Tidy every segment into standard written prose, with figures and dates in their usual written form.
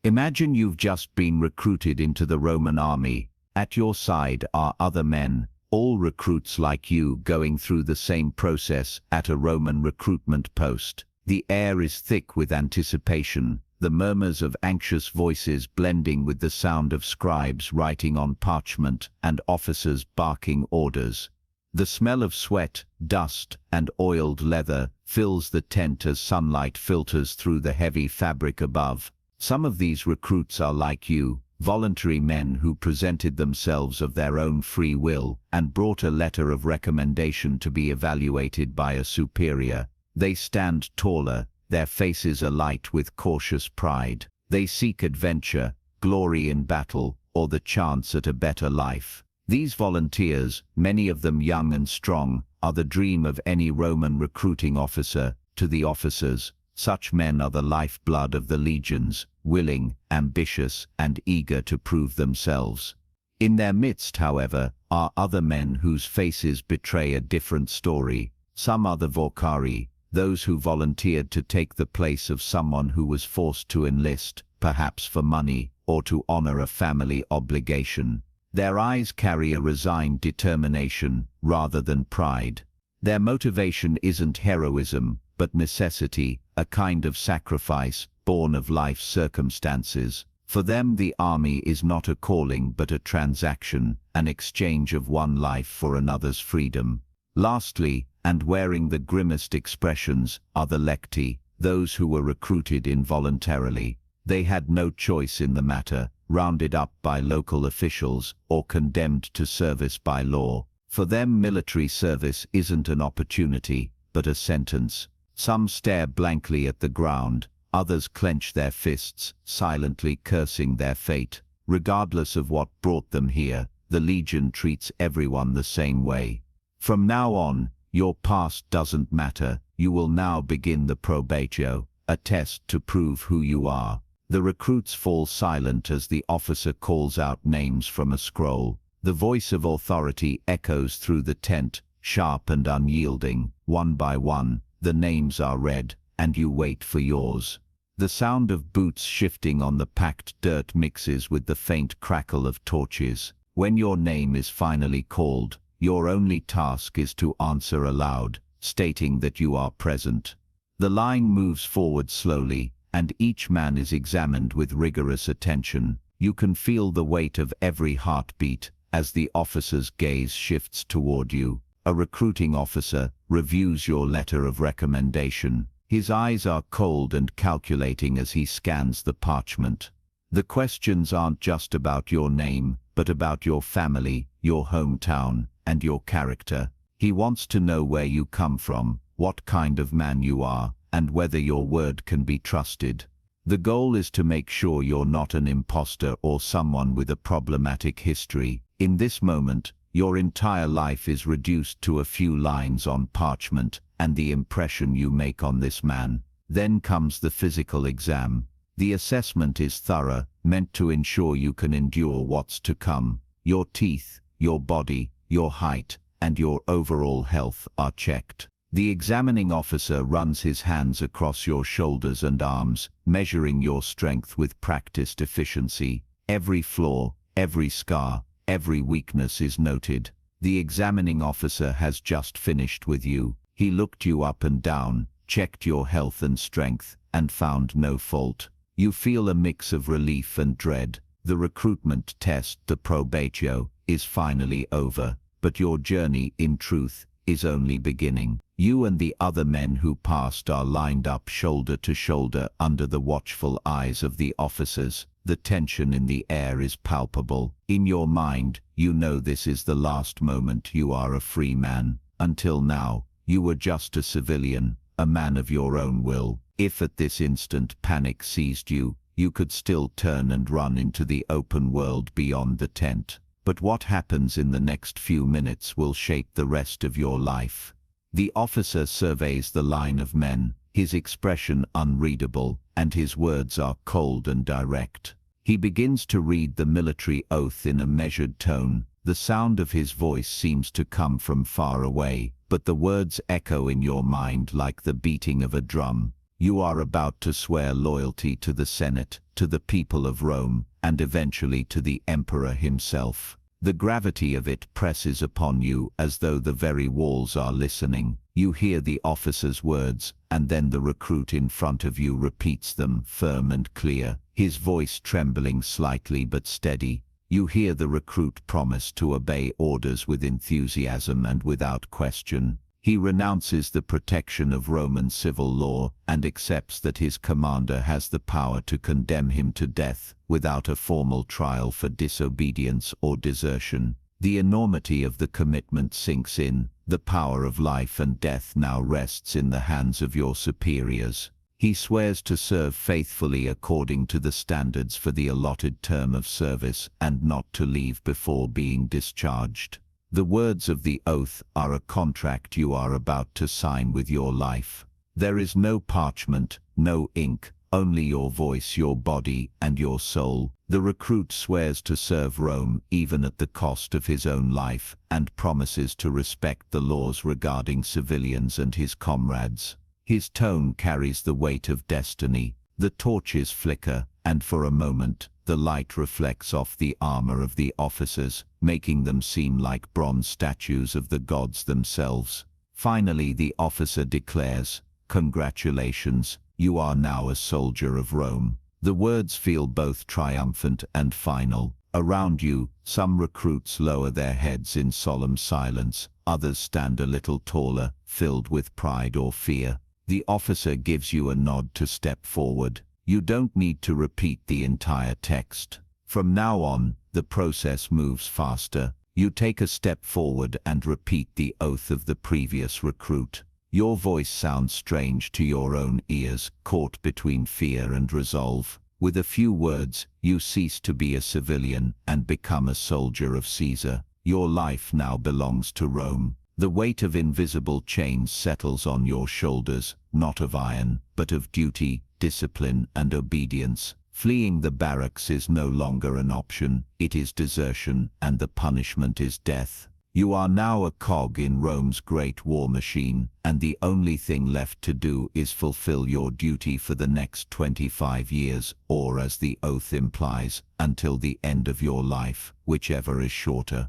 Imagine you've just been recruited into the Roman army. At your side are other men, all recruits like you, going through the same process at a Roman recruitment post. The air is thick with anticipation, the murmurs of anxious voices blending with the sound of scribes writing on parchment and officers barking orders. The smell of sweat, dust, and oiled leather fills the tent as sunlight filters through the heavy fabric above. Some of these recruits are like you, voluntary men who presented themselves of their own free will and brought a letter of recommendation to be evaluated by a superior. They stand taller, their faces alight with cautious pride. They seek adventure, glory in battle, or the chance at a better life. These volunteers, many of them young and strong, are the dream of any Roman recruiting officer. To the officers, such men are the lifeblood of the legions, willing, ambitious, and eager to prove themselves. In their midst, however, are other men whose faces betray a different story. Some are the vicari, those who volunteered to take the place of someone who was forced to enlist, perhaps for money, or to honor a family obligation. Their eyes carry a resigned determination rather than pride. Their motivation isn't heroism, but necessity, a kind of sacrifice born of life's circumstances. For them, the army is not a calling but a transaction, an exchange of one life for another's freedom. Lastly, and wearing the grimmest expressions, are the lecti, those who were recruited involuntarily. They had no choice in the matter, rounded up by local officials or condemned to service by law. For them, military service isn't an opportunity, but a sentence. Some stare blankly at the ground, others clench their fists, silently cursing their fate. Regardless of what brought them here, the Legion treats everyone the same way. From now on, your past doesn't matter. You will now begin the probatio, a test to prove who you are. The recruits fall silent as the officer calls out names from a scroll. The voice of authority echoes through the tent, sharp and unyielding. One by one, the names are read, and you wait for yours. The sound of boots shifting on the packed dirt mixes with the faint crackle of torches. When your name is finally called, your only task is to answer aloud, stating that you are present. The line moves forward slowly, and each man is examined with rigorous attention. You can feel the weight of every heartbeat as the officer's gaze shifts toward you. A recruiting officer reviews your letter of recommendation. His eyes are cold and calculating as he scans the parchment. The questions aren't just about your name, but about your family, your hometown, and your character. He wants to know where you come from, what kind of man you are, and whether your word can be trusted. The goal is to make sure you're not an imposter or someone with a problematic history. In this moment, your entire life is reduced to a few lines on parchment and the impression you make on this man. Then comes the physical exam. The assessment is thorough, meant to ensure you can endure what's to come. Your teeth, your body, your height, and your overall health are checked. The examining officer runs his hands across your shoulders and arms, measuring your strength with practiced efficiency. Every flaw, every scar, every weakness is noted. The examining officer has just finished with you. He looked you up and down, checked your health and strength, and found no fault. You feel a mix of relief and dread. The recruitment test, the probatio, is finally over, but your journey, in truth, is only beginning. You and the other men who passed are lined up shoulder to shoulder under the watchful eyes of the officers. The tension in the air is palpable. In your mind, you know this is the last moment you are a free man. Until now, you were just a civilian, a man of your own will. If at this instant panic seized you, you could still turn and run into the open world beyond the tent. But what happens in the next few minutes will shape the rest of your life. The officer surveys the line of men, his expression unreadable, and his words are cold and direct. He begins to read the military oath in a measured tone. The sound of his voice seems to come from far away, but the words echo in your mind like the beating of a drum. You are about to swear loyalty to the Senate, to the people of Rome, and eventually to the emperor himself. The gravity of it presses upon you as though the very walls are listening. You hear the officer's words, and then the recruit in front of you repeats them, firm and clear, his voice trembling slightly but steady. You hear the recruit promise to obey orders with enthusiasm and without question. He renounces the protection of Roman civil law and accepts that his commander has the power to condemn him to death without a formal trial for disobedience or desertion. The enormity of the commitment sinks in. The power of life and death now rests in the hands of your superiors. He swears to serve faithfully according to the standards for the allotted term of service and not to leave before being discharged. The words of the oath are a contract you are about to sign with your life. There is no parchment, no ink, only your voice, your body, and your soul. The recruit swears to serve Rome even at the cost of his own life and promises to respect the laws regarding civilians and his comrades. His tone carries the weight of destiny. The torches flicker, and for a moment, the light reflects off the armor of the officers, making them seem like bronze statues of the gods themselves. Finally, the officer declares, "Congratulations, you are now a soldier of Rome." The words feel both triumphant and final. Around you, some recruits lower their heads in solemn silence, others stand a little taller, filled with pride or fear. The officer gives you a nod to step forward. You don't need to repeat the entire text. From now on, the process moves faster. You take a step forward and repeat the oath of the previous recruit. Your voice sounds strange to your own ears, caught between fear and resolve. With a few words, you cease to be a civilian and become a soldier of Caesar. Your life now belongs to Rome. The weight of invisible chains settles on your shoulders, not of iron, but of duty, discipline, and obedience. Fleeing the barracks is no longer an option, it is desertion, and the punishment is death. You are now a cog in Rome's great war machine, and the only thing left to do is fulfill your duty for the next 25 years, or as the oath implies, until the end of your life, whichever is shorter.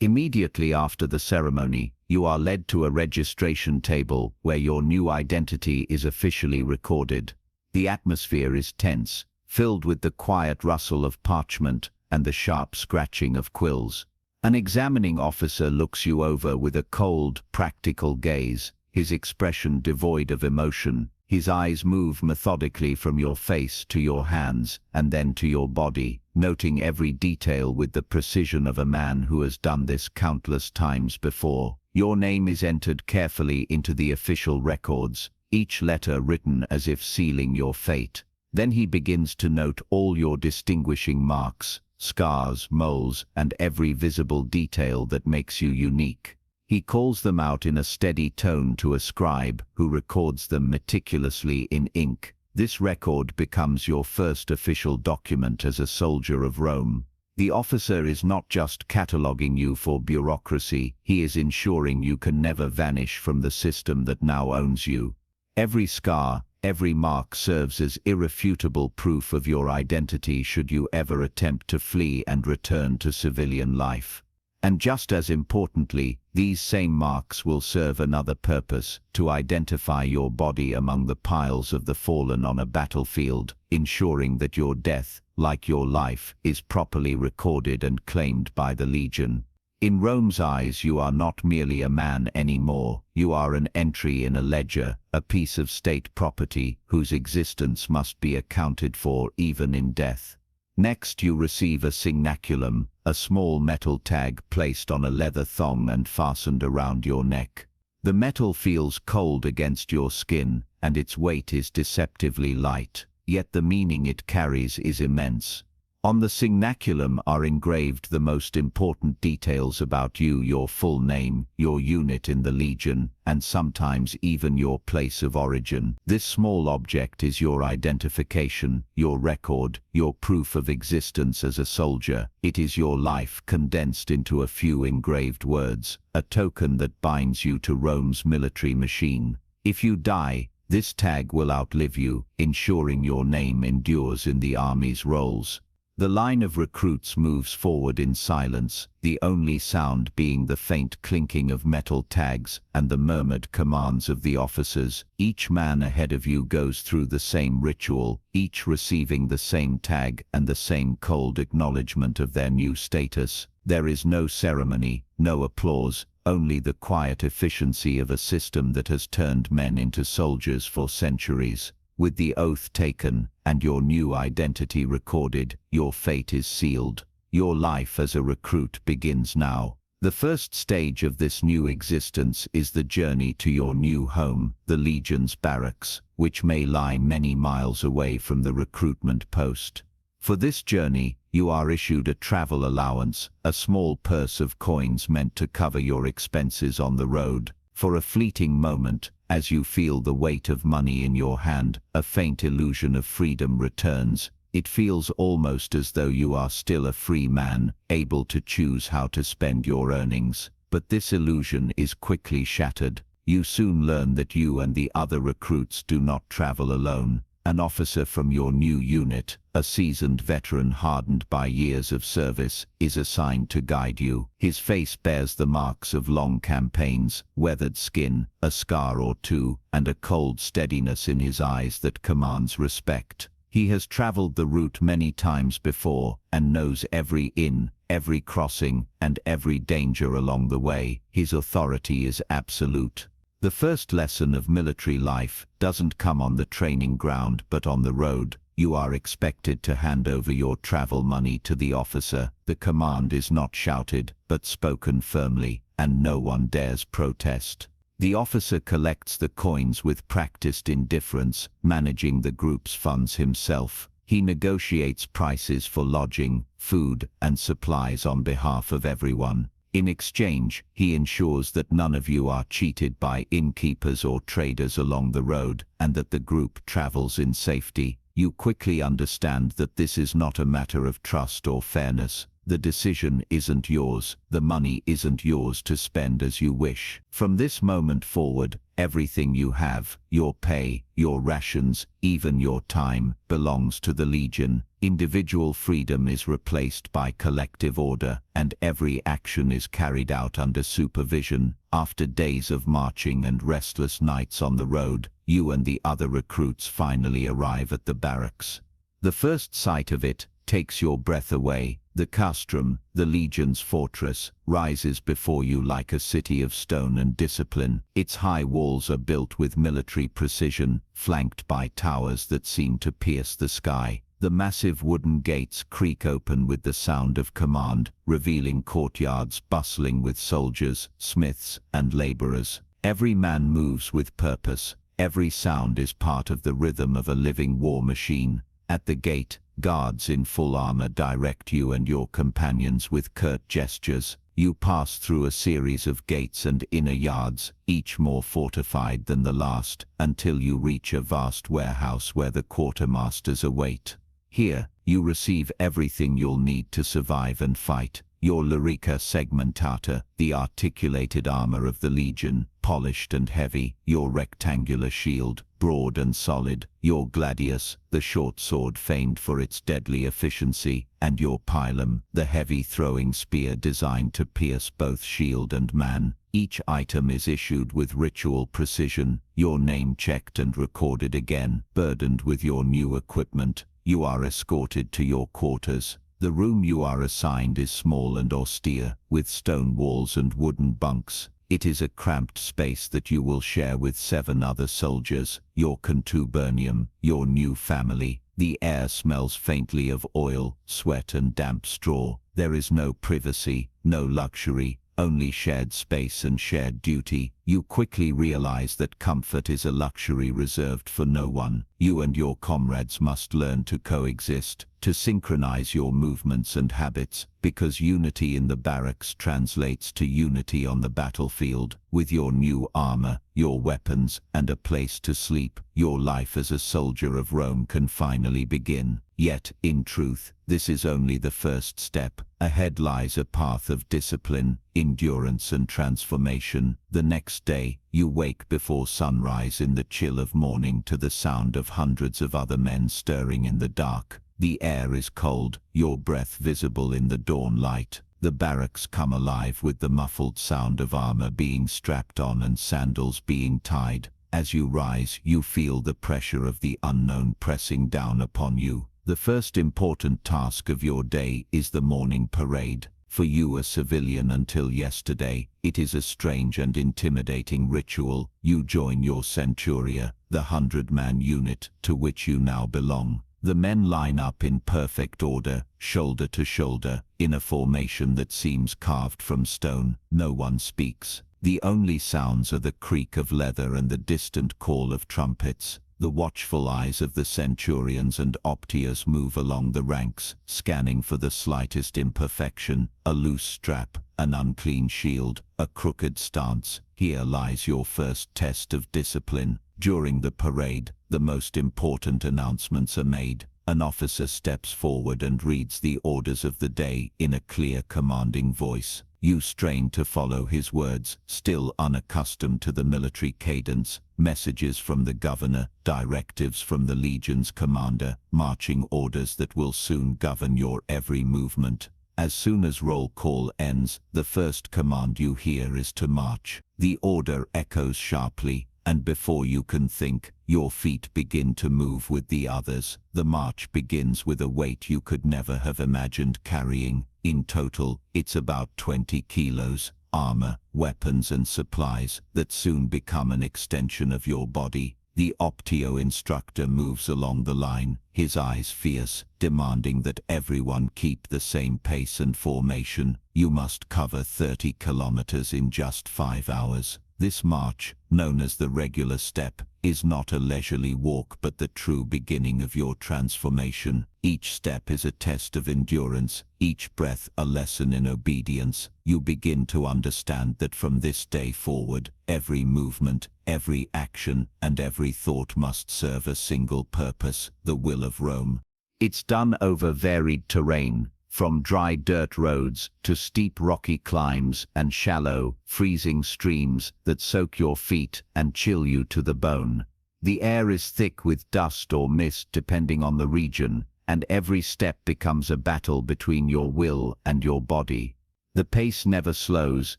Immediately after the ceremony, you are led to a registration table where your new identity is officially recorded. The atmosphere is tense, filled with the quiet rustle of parchment and the sharp scratching of quills. An examining officer looks you over with a cold, practical gaze, his expression devoid of emotion. His eyes move methodically from your face to your hands and then to your body, noting every detail with the precision of a man who has done this countless times before. Your name is entered carefully into the official records, each letter written as if sealing your fate. Then he begins to note all your distinguishing marks, scars, moles, and every visible detail that makes you unique. He calls them out in a steady tone to a scribe, who records them meticulously in ink. This record becomes your first official document as a soldier of Rome. The officer is not just cataloguing you for bureaucracy, he is ensuring you can never vanish from the system that now owns you. Every scar, every mark serves as irrefutable proof of your identity should you ever attempt to flee and return to civilian life. And just as importantly, these same marks will serve another purpose, to identify your body among the piles of the fallen on a battlefield, ensuring that your death, like your life, is properly recorded and claimed by the Legion. In Rome's eyes, you are not merely a man anymore, you are an entry in a ledger, a piece of state property whose existence must be accounted for even in death. Next, you receive a signaculum, a small metal tag placed on a leather thong and fastened around your neck. The metal feels cold against your skin, and its weight is deceptively light, yet the meaning it carries is immense. On the signaculum are engraved the most important details about you, your full name, your unit in the Legion, and sometimes even your place of origin. This small object is your identification, your record, your proof of existence as a soldier. It is your life condensed into a few engraved words, a token that binds you to Rome's military machine. If you die, This tag will outlive you, ensuring your name endures in the army's rolls. The line of recruits moves forward in silence, the only sound being the faint clinking of metal tags and the murmured commands of the officers. Each man ahead of you goes through the same ritual, each receiving the same tag and the same cold acknowledgement of their new status. There is no ceremony, no applause, only the quiet efficiency of a system that has turned men into soldiers for centuries. With the oath taken and your new identity recorded, your fate is sealed. Your life as a recruit begins now. The first stage of this new existence is the journey to your new home, the Legion's barracks, which may lie many miles away from the recruitment post. For this journey, you are issued a travel allowance, a small purse of coins meant to cover your expenses on the road. For a fleeting moment, as you feel the weight of money in your hand, a faint illusion of freedom returns. It feels almost as though you are still a free man, able to choose how to spend your earnings. But this illusion is quickly shattered. You soon learn that you and the other recruits do not travel alone. An officer from your new unit, a seasoned veteran hardened by years of service, is assigned to guide you. His face bears the marks of long campaigns, weathered skin, a scar or two, and a cold steadiness in his eyes that commands respect. He has traveled the route many times before and knows every inn, every crossing, and every danger along the way. His authority is absolute. The first lesson of military life doesn't come on the training ground but on the road. You are expected to hand over your travel money to the officer. The command is not shouted but spoken firmly, and no one dares protest. The officer collects the coins with practiced indifference, managing the group's funds himself. He negotiates prices for lodging, food, and supplies on behalf of everyone. In exchange, he ensures that none of you are cheated by innkeepers or traders along the road, and that the group travels in safety. You quickly understand that this is not a matter of trust or fairness. The decision isn't yours. The money isn't yours to spend as you wish. From this moment forward, everything you have, your pay, your rations, even your time, belongs to the Legion. Individual freedom is replaced by collective order, and every action is carried out under supervision. After days of marching and restless nights on the road, you and the other recruits finally arrive at the barracks. The first sight of it takes your breath away. The castrum, the Legion's fortress, rises before you like a city of stone and discipline. Its high walls are built with military precision, flanked by towers that seem to pierce the sky. The massive wooden gates creak open with the sound of command, revealing courtyards bustling with soldiers, smiths, and laborers. Every man moves with purpose. Every sound is part of the rhythm of a living war machine. At the gate, guards in full armor direct you and your companions with curt gestures. You pass through a series of gates and inner yards, each more fortified than the last, until you reach a vast warehouse where the quartermasters await. Here, you receive everything you'll need to survive and fight. Your larica segmentata, the articulated armor of the Legion, polished and heavy. Your rectangular shield, broad and solid. Your gladius, the short sword famed for its deadly efficiency. And your pilum, the heavy throwing spear designed to pierce both shield and man. Each item is issued with ritual precision, your name checked and recorded again. Burdened with your new equipment, you are escorted to your quarters. The room you are assigned is small and austere, with stone walls and wooden bunks. It is a cramped space that you will share with 7 other soldiers, your contubernium, your new family. The air smells faintly of oil, sweat, and damp straw. There is no privacy, no luxury, only shared space and shared duty. You quickly realize that comfort is a luxury reserved for no one. You and your comrades must learn to coexist, to synchronize your movements and habits, because unity in the barracks translates to unity on the battlefield. With your new armor, your weapons, and a place to sleep, your life as a soldier of Rome can finally begin. Yet, in truth, this is only the first step. Ahead lies a path of discipline, endurance and transformation. The next day, you wake before sunrise in the chill of morning to the sound of hundreds of other men stirring in the dark. The air is cold, your breath visible in the dawn light. The barracks come alive with the muffled sound of armor being strapped on and sandals being tied. As you rise, you feel the pressure of the unknown pressing down upon you. The first important task of your day is the morning parade. For you, a civilian until yesterday, it is a strange and intimidating ritual. You join your centuria, the 100-man unit to which you now belong. The men line up in perfect order, shoulder to shoulder, in a formation that seems carved from stone. No one speaks. The only sounds are the creak of leather and the distant call of trumpets. The watchful eyes of the centurions and optias move along the ranks, scanning for the slightest imperfection, a loose strap, an unclean shield, a crooked stance. Here lies your first test of discipline. During the parade, the most important announcements are made. An officer steps forward and reads the orders of the day in a clear, commanding voice. You strain to follow his words, still unaccustomed to the military cadence. Messages from the governor, directives from the legion's commander, marching orders that will soon govern your every movement. As soon as roll call ends, the first command you hear is to march. The order echoes sharply, and before you can think, your feet begin to move with the others. The march begins with a weight you could never have imagined carrying. In total, it's about 20 kilos, armor, weapons and supplies that soon become an extension of your body. The optio instructor moves along the line, his eyes fierce, demanding that everyone keep the same pace and formation. You must cover 30 kilometers in just 5 hours. This march, known as the regular step, is not a leisurely walk but the true beginning of your transformation. Each step is a test of endurance, each breath a lesson in obedience. You begin to understand that from this day forward, every movement, every action, and every thought must serve a single purpose, the will of Rome. It's done over varied terrain, from dry dirt roads to steep rocky climbs and shallow, freezing streams that soak your feet and chill you to the bone. The air is thick with dust or mist depending on the region, and every step becomes a battle between your will and your body. The pace never slows,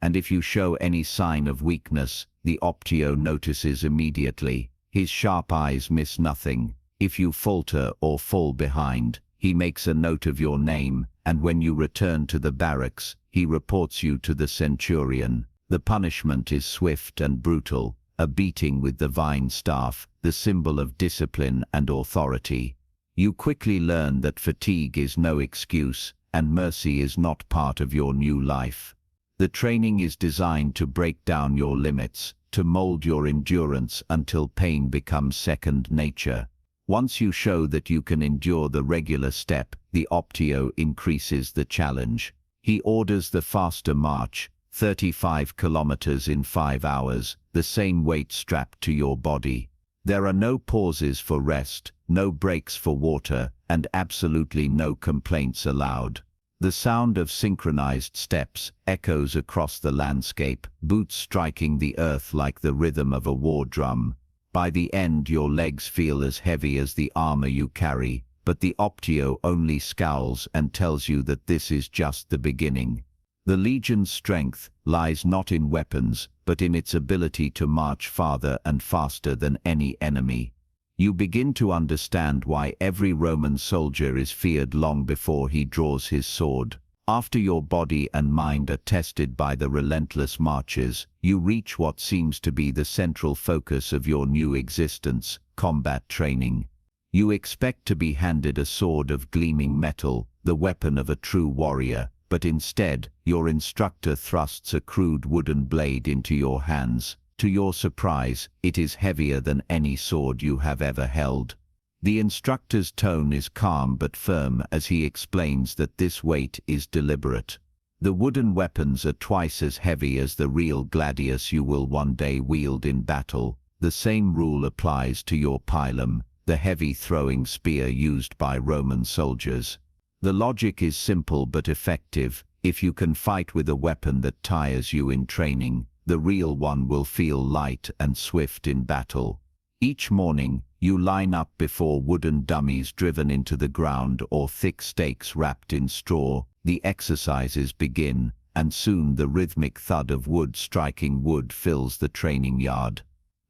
and if you show any sign of weakness, the optio notices immediately. His sharp eyes miss nothing. If you falter or fall behind, he makes a note of your name, and when you return to the barracks, he reports you to the centurion. The punishment is swift and brutal, a beating with the vine staff, the symbol of discipline and authority. You quickly learn that fatigue is no excuse, and mercy is not part of your new life. The training is designed to break down your limits, to mold your endurance until pain becomes second nature. Once you show that you can endure the regular step, the optio increases the challenge. He orders the faster march, 35 kilometers in 5 hours, the same weight strapped to your body. There are no pauses for rest, no breaks for water, and absolutely no complaints allowed. The sound of synchronized steps echoes across the landscape, boots striking the earth like the rhythm of a war drum. By the end, your legs feel as heavy as the armor you carry, but the optio only scowls and tells you that this is just the beginning. The legion's strength lies not in weapons, but in its ability to march farther and faster than any enemy. You begin to understand why every Roman soldier is feared long before he draws his sword. After your body and mind are tested by the relentless marches, you reach what seems to be the central focus of your new existence, combat training. You expect to be handed a sword of gleaming metal, the weapon of a true warrior, but instead, your instructor thrusts a crude wooden blade into your hands. To your surprise, it is heavier than any sword you have ever held. The instructor's tone is calm but firm as he explains that this weight is deliberate. The wooden weapons are twice as heavy as the real gladius you will one day wield in battle. The same rule applies to your pilum, the heavy throwing spear used by Roman soldiers. The logic is simple but effective. If you can fight with a weapon that tires you in training, the real one will feel light and swift in battle. Each morning, you line up before wooden dummies driven into the ground or thick stakes wrapped in straw. The exercises begin, and soon the rhythmic thud of wood striking wood fills the training yard.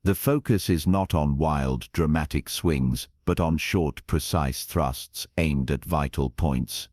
The focus is not on wild, dramatic swings, but on short, precise thrusts aimed at vital points.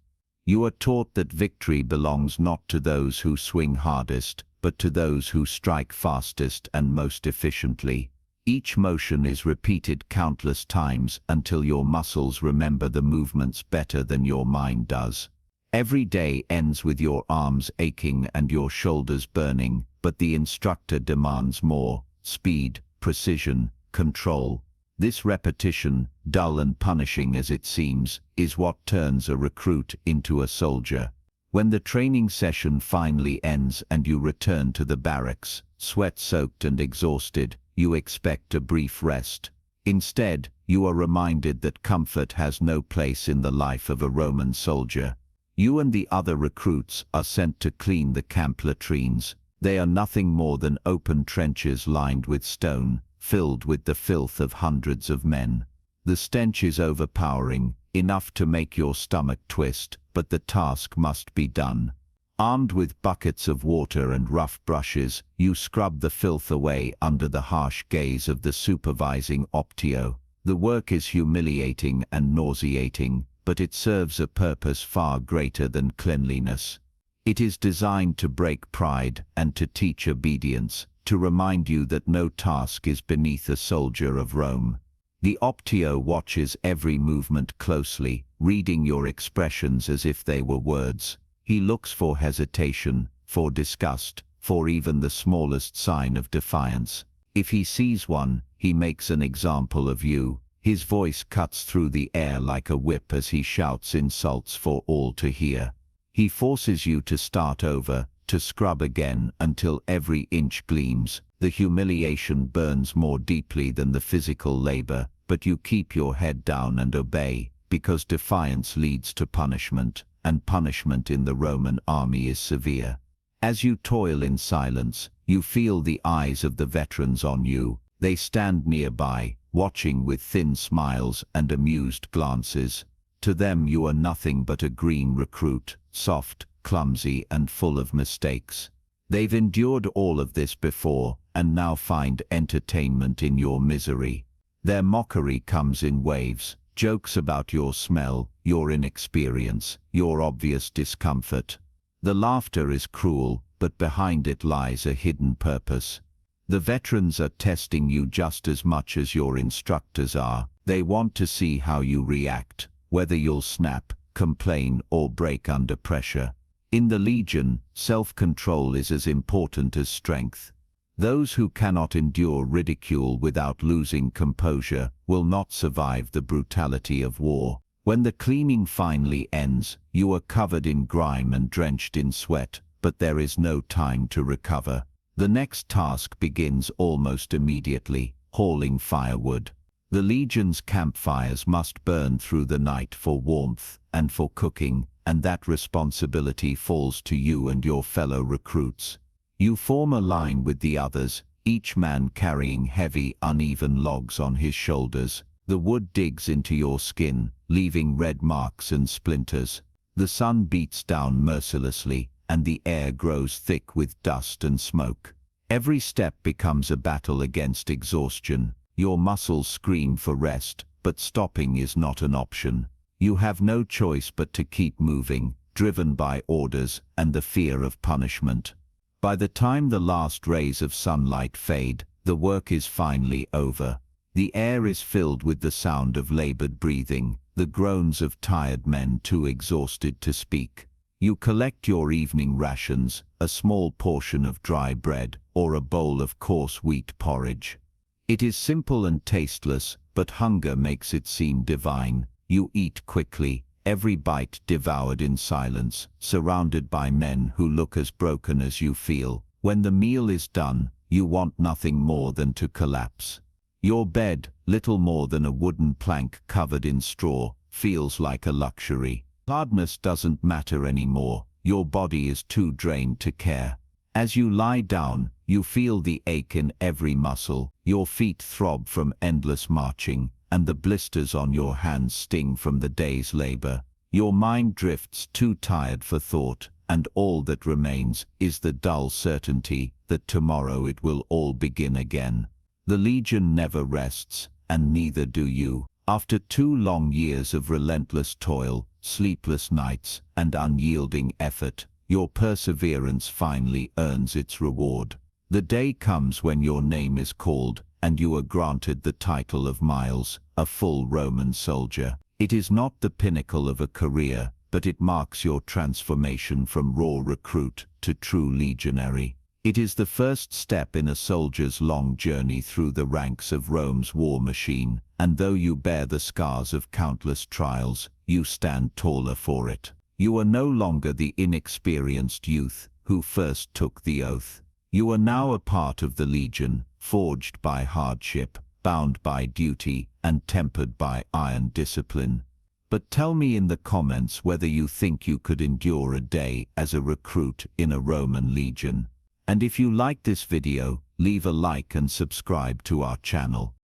You are taught that victory belongs not to those who swing hardest, but to those who strike fastest and most efficiently. Each motion is repeated countless times until your muscles remember the movements better than your mind does. Every day ends with your arms aching and your shoulders burning, but the instructor demands more: speed, precision, control. This repetition, dull and punishing as it seems, is what turns a recruit into a soldier. When the training session finally ends and you return to the barracks, sweat-soaked and exhausted, you expect a brief rest. Instead, you are reminded that comfort has no place in the life of a Roman soldier. You and the other recruits are sent to clean the camp latrines. They are nothing more than open trenches lined with stone, filled with the filth of hundreds of men. The stench is overpowering, enough to make your stomach twist, but the task must be done. Armed with buckets of water and rough brushes, you scrub the filth away under the harsh gaze of the supervising optio. The work is humiliating and nauseating, but it serves a purpose far greater than cleanliness. It is designed to break pride and to teach obedience, to remind you that no task is beneath a soldier of Rome. The optio watches every movement closely, reading your expressions as if they were words. He looks for hesitation, for disgust, for even the smallest sign of defiance. If he sees one, he makes an example of you. His voice cuts through the air like a whip as he shouts insults for all to hear. He forces you to start over, to scrub again until every inch gleams. The humiliation burns more deeply than the physical labor, but you keep your head down and obey, because defiance leads to punishment, and punishment in the Roman army is severe. As you toil in silence, you feel the eyes of the veterans on you. They stand nearby, watching with thin smiles and amused glances. To them you are nothing but a green recruit, soft, clumsy, and full of mistakes. They've endured all of this before, and now find entertainment in your misery. Their mockery comes in waves, jokes about your smell, your inexperience, your obvious discomfort. The laughter is cruel, but behind it lies a hidden purpose. The veterans are testing you just as much as your instructors are. They want to see how you react, whether you'll snap, complain, or break under pressure. In the Legion, self-control is as important as strength. Those who cannot endure ridicule without losing composure will not survive the brutality of war. When the cleaning finally ends, you are covered in grime and drenched in sweat, but there is no time to recover. The next task begins almost immediately: hauling firewood. The Legion's campfires must burn through the night for warmth and for cooking, and that responsibility falls to you and your fellow recruits. You form a line with the others, each man carrying heavy, uneven logs on his shoulders. The wood digs into your skin, leaving red marks and splinters. The sun beats down mercilessly, and the air grows thick with dust and smoke. Every step becomes a battle against exhaustion. Your muscles scream for rest, but stopping is not an option. You have no choice but to keep moving, driven by orders and the fear of punishment. By the time the last rays of sunlight fade, the work is finally over. The air is filled with the sound of labored breathing, the groans of tired men too exhausted to speak. You collect your evening rations, a small portion of dry bread, or a bowl of coarse wheat porridge. It is simple and tasteless, but hunger makes it seem divine. You eat quickly, every bite devoured in silence, surrounded by men who look as broken as you feel. When the meal is done, you want nothing more than to collapse. Your bed, little more than a wooden plank covered in straw, feels like a luxury. Hardness doesn't matter anymore, your body is too drained to care. As you lie down, you feel the ache in every muscle, your feet throb from endless marching, and the blisters on your hands sting from the day's labor. Your mind drifts too tired for thought, and all that remains is the dull certainty that tomorrow it will all begin again. The Legion never rests, and neither do you. After 2 long years of relentless toil, sleepless nights, and unyielding effort, your perseverance finally earns its reward. The day comes when your name is called, and you are granted the title of Miles, a full Roman soldier. It is not the pinnacle of a career, but it marks your transformation from raw recruit to true legionary. It is the first step in a soldier's long journey through the ranks of Rome's war machine, and though you bear the scars of countless trials, you stand taller for it. You are no longer the inexperienced youth who first took the oath. You are now a part of the Legion, forged by hardship, bound by duty, and tempered by iron discipline. But tell me in the comments whether you think you could endure a day as a recruit in a Roman legion. And if you like this video, leave a like and subscribe to our channel.